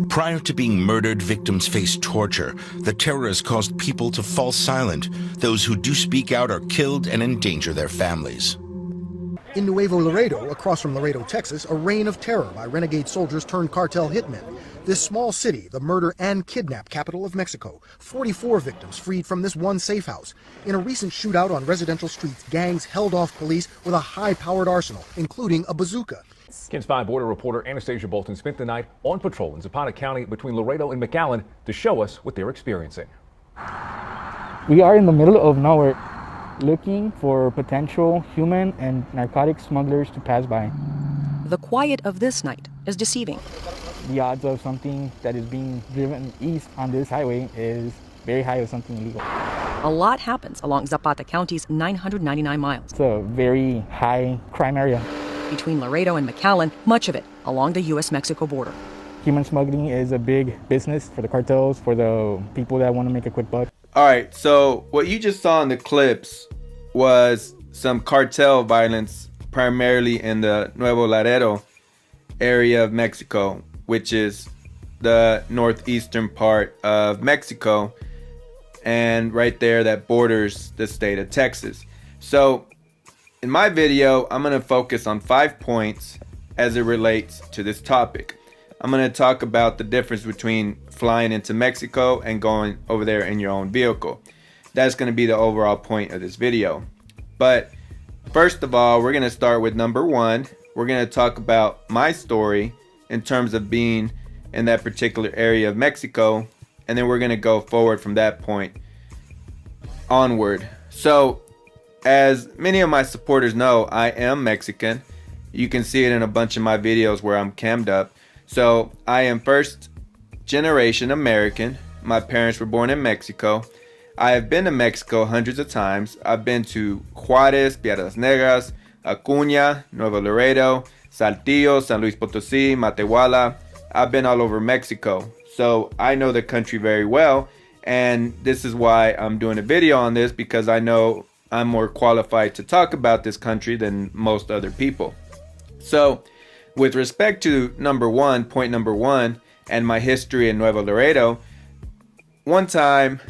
Prior to being murdered, victims face torture. The terror has caused people to fall silent. Those who do speak out are killed and endanger their families. In Nuevo Laredo, across from Laredo, Texas, a reign of terror by renegade soldiers turned cartel hitmen. This small city, the murder and kidnap capital of Mexico. 44 victims freed from this one safe house. In a recent shootout on residential streets, gangs held off police with a high-powered arsenal, including a bazooka. KENS 5 border reporter Anastasia Bolton spent the night on patrol in Zapata County between Laredo and McAllen to show us what they're experiencing. We are in the middle of nowhere, looking for potential human and narcotic smugglers to pass by. The quiet of this night is deceiving. The odds of something that is being driven east on this highway is very high of something illegal. A lot happens along Zapata County's 999 miles. It's a very high crime area. Between Laredo and McAllen, much of it along the U.S.-Mexico border. Human smuggling is a big business for the cartels, for the people that want to make a quick buck. All right, so what you just saw in the clips was some cartel violence, primarily in the Nuevo Laredo area of Mexico, which is the northeastern part of Mexico, and right there that borders the state of Texas. So in my video, I'm going to focus on 5 points as it relates to this topic. I'm going to talk about the difference between flying into Mexico and going over there in your own vehicle. That's going to be the overall point of this video. But first of all, we're going to start with number 1. We're going to talk about my story in terms of being in that particular area of Mexico, and then we're going to go forward from that point onward. So as many of my supporters know, I am Mexican. You can see it in a bunch of my videos where I'm cammed up. So I am first generation American. My parents were born in Mexico. I have been to Mexico hundreds of times. I've been to Juarez, Piedras Negras, Acuña, Nuevo Laredo, Saltillo, San Luis Potosí, Matehuala. I've been all over Mexico. So I know the country very well. And this is why I'm doing a video on this, because I know I'm more qualified to talk about this country than most other people. So with respect to point number one, and my history in Nuevo Laredo, one time,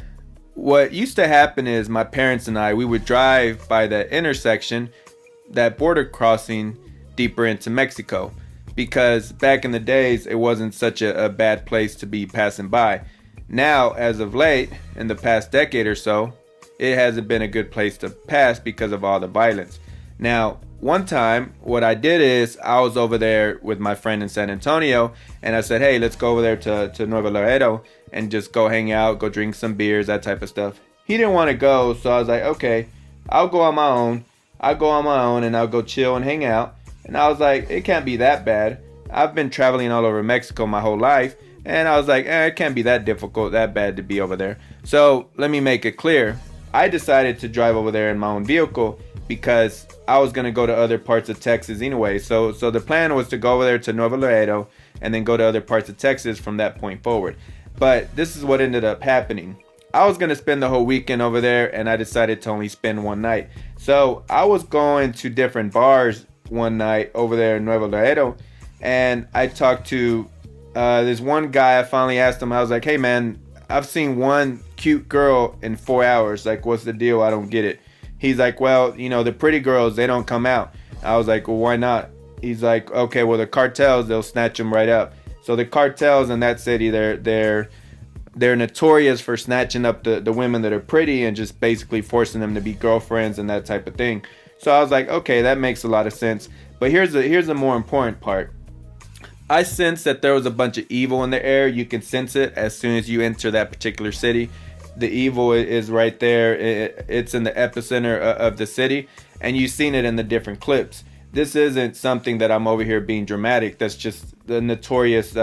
what used to happen is my parents and we would drive by the intersection, that border crossing deeper into Mexico, because back in the days, it wasn't such a bad place to be passing by. Now, as of late, in the past decade or so, it hasn't been a good place to pass because of all the violence. Now, one time, what I did is I was over there with my friend in San Antonio, and I said, hey, let's go over there to Nuevo Laredo and just go hang out, go drink some beers, that type of stuff. He didn't want to go, so I was like, okay, I'll go on my own. I'll go on my own and I'll go chill and hang out. And I was like, it can't be that bad. I've been traveling all over Mexico my whole life, and I was like, it can't be that difficult, that bad to be over there. So let me make it clear. I decided to drive over there in my own vehicle because I was going to go to other parts of Texas anyway. So the plan was to go over there to Nuevo Laredo and then go to other parts of Texas from that point forward. But this is what ended up happening. I was going to spend the whole weekend over there, and I decided to only spend one night. So I was going to different bars one night over there in Nuevo Laredo, and I talked to this one guy. I finally asked him, I was like, hey man, I've seen one cute girl in 4 hours. Like, what's the deal? I don't get it. He's like, well, you know, the pretty girls, they don't come out. I was like, well, why not? He's like, okay, well, the cartels, they'll snatch them right up. So the cartels in that city, they're notorious for snatching up the women that are pretty and just basically forcing them to be girlfriends and that type of thing. So I was like, okay, that makes a lot of sense. But here's the more important part. I sensed that there was a bunch of evil in the air. You can sense it as soon as you enter that particular city. The evil is right there. It's in the epicenter of the city, and you've seen it in the different clips. This isn't something that I'm over here being dramatic. That's just the notorious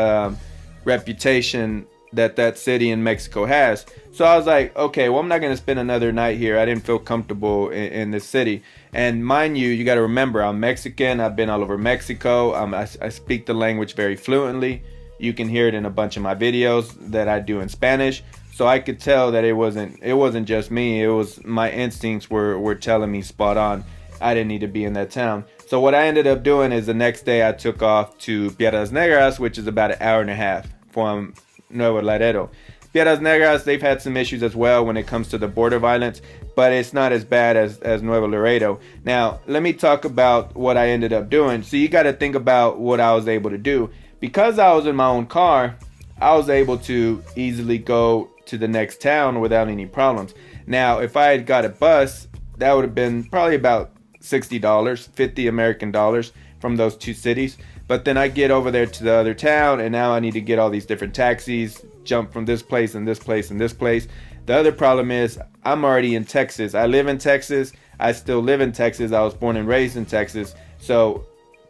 reputation that city in Mexico has. So I was like, okay, well, I'm not going to spend another night here. I didn't feel comfortable in this city. And mind you, you got to remember, I'm Mexican. I've been all over Mexico. I speak the language very fluently. You can hear it in a bunch of my videos that I do in Spanish. So I could tell that it wasn't just me. It was my instincts were telling me spot on. I didn't need to be in that town. So what I ended up doing is the next day I took off to Piedras Negras, which is about an hour and a half from Nuevo Laredo. Piedras Negras, they've had some issues as well when it comes to the border violence, but it's not as bad as Nuevo Laredo. Now, let me talk about what I ended up doing. So you got to think about what I was able to do. Because I was in my own car, I was able to easily go to the next town without any problems. Now, if I had got a bus, that would have been probably about $60, 50 American dollars from those two cities. But then I get over there to the other town, and now I need to get all these different taxis, jump from this place and this place and this place. The other problem is I'm already in Texas. I live in Texas. I still live in Texas. I was born and raised in Texas. So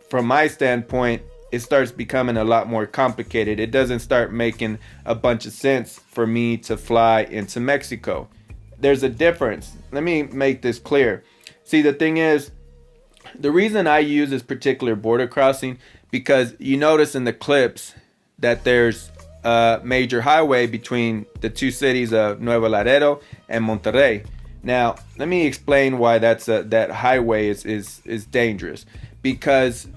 from my standpoint, it starts becoming a lot more complicated. It doesn't start making a bunch of sense for me to fly into Mexico. There's a difference. Let me make this clear. See, the thing is, the reason I use this particular border crossing, because you notice in the clips that there's a major highway between the two cities of Nuevo Laredo and Monterrey. Now, let me explain why that highway is dangerous. Because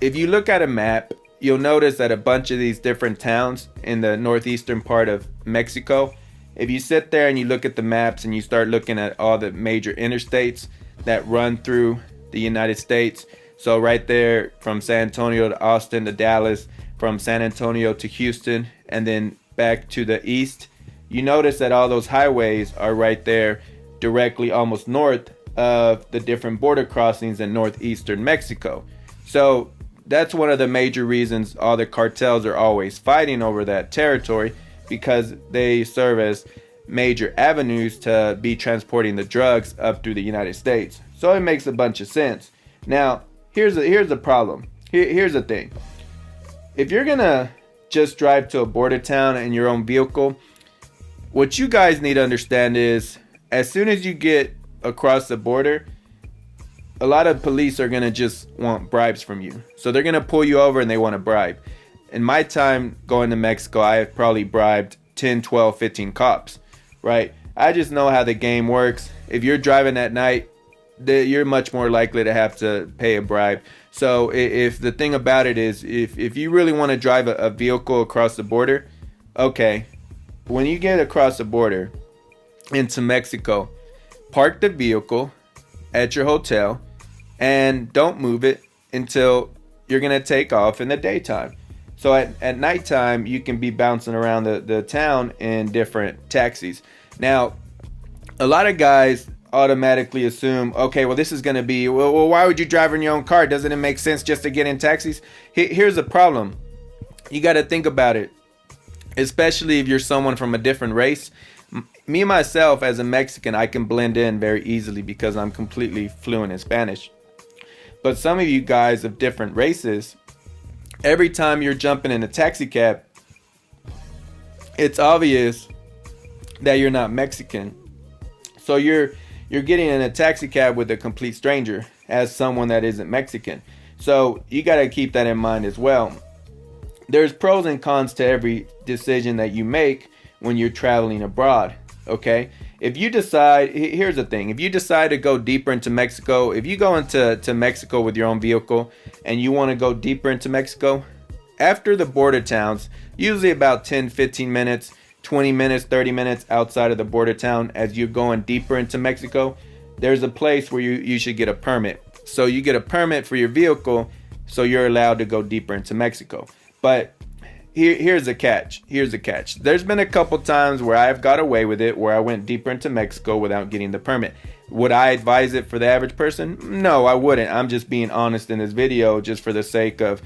if you look at a map, you'll notice that a bunch of these different towns in the northeastern part of Mexico, if you sit there and you look at the maps and you start looking at all the major interstates that run through the United States, so right there from San Antonio to Austin to Dallas, from San Antonio to Houston, and then back to the east, you notice that all those highways are right there directly almost north of the different border crossings in northeastern Mexico. So that's one of the major reasons all the cartels are always fighting over that territory, because they serve as major avenues to be transporting the drugs up through the United States. So it makes a bunch of sense. Now, here's the problem. Here's the thing. If you're gonna just drive to a border town in your own vehicle, what you guys need to understand is, as soon as you get across the border, a lot of police are gonna just want bribes from you. So they're gonna pull you over and they want a bribe. In my time going to Mexico, I have probably bribed 10, 12, 15 cops, right? I just know how the game works. If you're driving at night, you're much more likely to have to pay a bribe. So if the thing about it is, if you really want to drive a vehicle across the border, okay, when you get across the border into Mexico, park the vehicle at your hotel and don't move it until you're going to take off in the daytime. So at nighttime, you can be bouncing around the town in different taxis. Now, a lot of guys automatically assume, okay, well, this is going to be, well, why would you drive in your own car? Doesn't it make sense just to get in taxis? Here's the problem. You got to think about it, especially if you're someone from a different race. Me, myself, as a Mexican, I can blend in very easily because I'm completely fluent in Spanish. But some of you guys of different races, every time you're jumping in a taxi cab, it's obvious that you're not Mexican. So you're getting in a taxi cab with a complete stranger as someone that isn't Mexican. So you got to keep that in mind as well. There's pros and cons to every decision that you make when you're traveling abroad, okay? If you decide, here's the thing, if you decide to go deeper into Mexico, if you go into Mexico with your own vehicle and you want to go deeper into Mexico, after the border towns, usually about 10, 15 minutes, 20 minutes, 30 minutes outside of the border town, as you're going deeper into Mexico, there's a place where you should get a permit. So you get a permit for your vehicle, so you're allowed to go deeper into Mexico. But here's the catch. There's been a couple times where I've got away with it, where I went deeper into Mexico without getting the permit. Would I advise it for the average person? No, I wouldn't. I'm just being honest in this video, just for the sake of,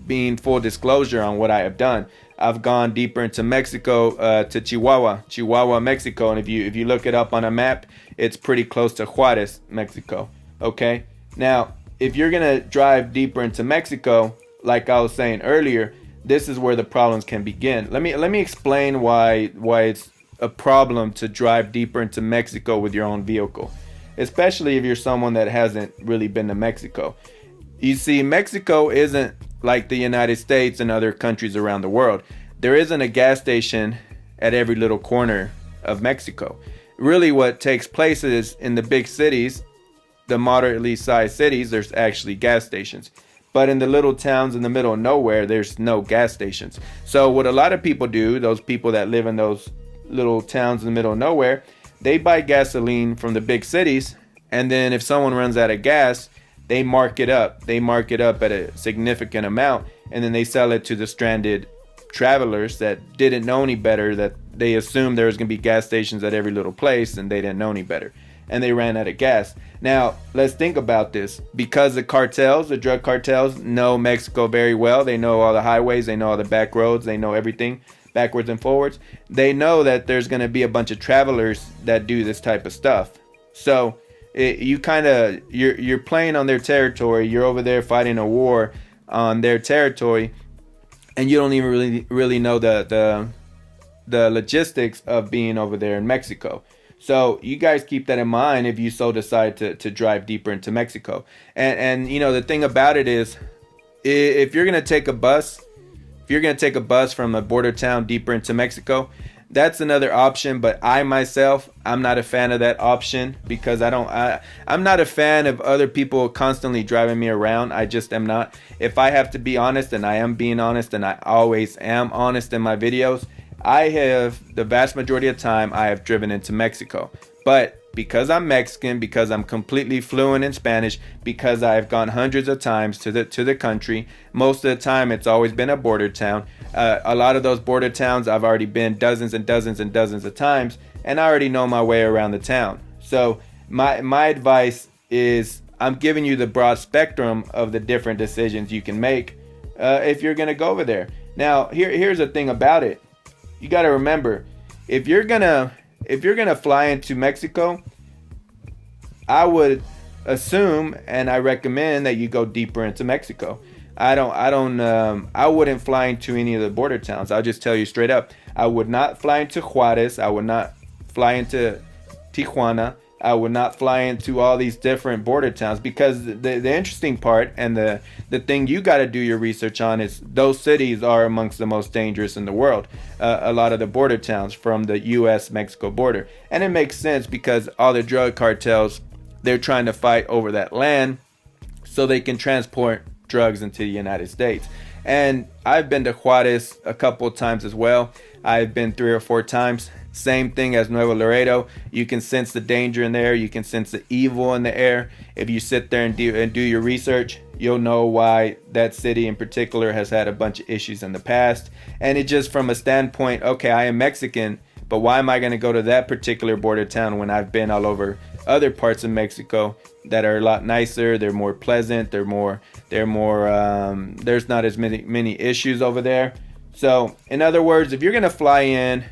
being full disclosure on what I have done. I've gone deeper into Mexico, to Chihuahua, Mexico, and if you look it up on a map, it's pretty close to Juarez, Mexico. Okay. Now, if you're gonna drive deeper into Mexico, like I was saying earlier, this is where the problems can begin. Let me explain why it's a problem to drive deeper into Mexico with your own vehicle, especially if you're someone that hasn't really been to Mexico. You see, Mexico isn't like the United States and other countries around the world. There isn't a gas station at every little corner of Mexico. Really, what takes place is in the big cities, the moderately sized cities, there's actually gas stations. But in the little towns in the middle of nowhere, there's no gas stations. So what a lot of people do, those people that live in those little towns in the middle of nowhere, they buy gasoline from the big cities, and then if someone runs out of gas, they mark it up. They mark it up at a significant amount, and then they sell it to the stranded travelers that didn't know any better, that they assumed there was going to be gas stations at every little place, and they didn't know any better, and they ran out of gas. Now, let's think about this. Because the cartels, the drug cartels, know Mexico very well. They know all the highways, they know all the back roads, they know everything backwards and forwards. They know that there's going to be a bunch of travelers that do this type of stuff. So you're playing on their territory. You're over there fighting a war on their territory, and you don't even really know the logistics of being over there in Mexico. So you guys keep that in mind if you so decide to drive deeper into Mexico. And you know, the thing about it is, if you're gonna take a bus, from a border town deeper into Mexico, that's another option. But I myself, I'm not a fan of that option, because I'm not a fan of other people constantly driving me around. I just am not. If I have to be honest, and I am being honest, and I always am honest in my videos, I have, the vast majority of time, I have driven into Mexico. But because I'm Mexican, because I'm completely fluent in Spanish, because I've gone hundreds of times to the country, most of the time it's always been a border town. A lot of those border towns I've already been dozens and dozens and dozens of times, and I already know my way around the town. So my advice is, I'm giving you the broad spectrum of the different decisions you can make if you're gonna go over there. Now, here's the thing about it. You got to remember, if you're gonna fly into Mexico, I would assume, and I recommend, that you go deeper into Mexico. I wouldn't fly into any of the border towns. I'll just tell you straight up. I would not fly into Juarez. I would not fly into Tijuana. I would not fly into all these different border towns, because the interesting part, and the thing you got to do your research on, is those cities are amongst the most dangerous in the world. A lot of the border towns from the U.S.-Mexico border. And it makes sense, because all the drug cartels, they're trying to fight over that land so they can transport drugs into the United States. And I've been to Juarez a couple of times as well. I've been 3 or 4 times. Same thing as Nuevo Laredo. You can sense the danger in there. You can sense the evil in the air. If you sit there and do your research, you'll know why that city in particular has had a bunch of issues in the past. And it just, from a standpoint, okay, I am Mexican, but why am I going to go to that particular border town when I've been all over other parts of Mexico that are a lot nicer? They're more pleasant. There's not as many issues over there. So, in other words, if you're going to fly into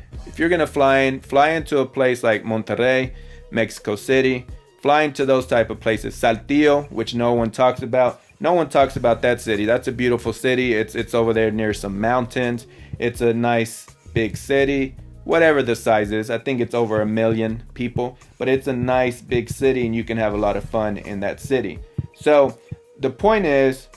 a place like Monterrey, Mexico City, fly into those type of places. Saltillo, which no one talks about. No one talks about that city. That's a beautiful city. It's over there near some mountains. It's a nice big city, whatever the size is. I think it's over 1 million people, but it's a nice big city, and you can have a lot of fun in that city. So the point is,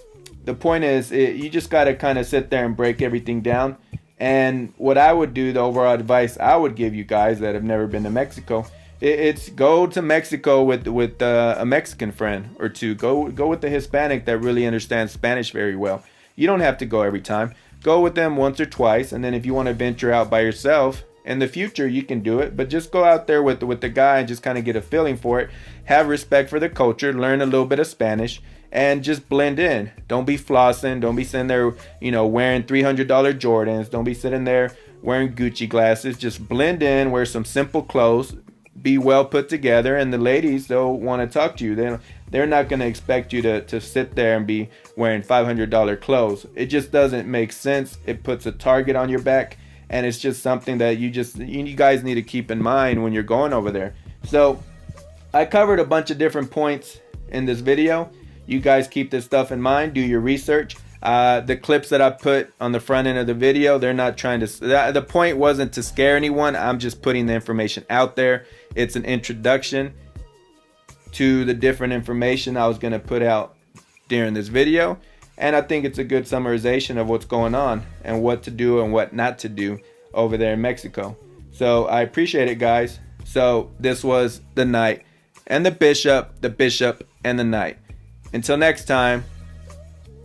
you just got to kind of sit there and break everything down. And what I would do, the overall advice I would give you guys that have never been to Mexico, it's go to Mexico with a Mexican friend or two. Go with the Hispanic that really understands Spanish very well. You don't have to go every time. Go with them once or twice, and then if you want to venture out by yourself in the future, you can do it. But just go out there with the guy and just kind of get a feeling for it. Have respect for the culture. Learn a little bit of Spanish. And just blend in. Don't be flossing. Don't be sitting there, wearing $300 Jordans. Don't be sitting there wearing Gucci glasses. Just blend in. Wear some simple clothes. Be well put together. And the ladies, they'll want to talk to you. They're not going to expect you to sit there and be wearing $500 clothes. It just doesn't make sense. It puts a target on your back. And it's just something that you guys need to keep in mind when you're going over there. So I covered a bunch of different points in this video. You guys keep this stuff in mind. Do your research. The clips that I put on the front end of the video, they're not trying to... The point wasn't to scare anyone. I'm just putting the information out there. It's an introduction to the different information I was going to put out during this video. And I think it's a good summarization of what's going on and what to do and what not to do over there in Mexico. So I appreciate it, guys. So this was the Knight and the Bishop and the Knight. Until next time,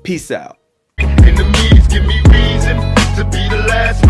Peace out. Enemies give me reason to be the last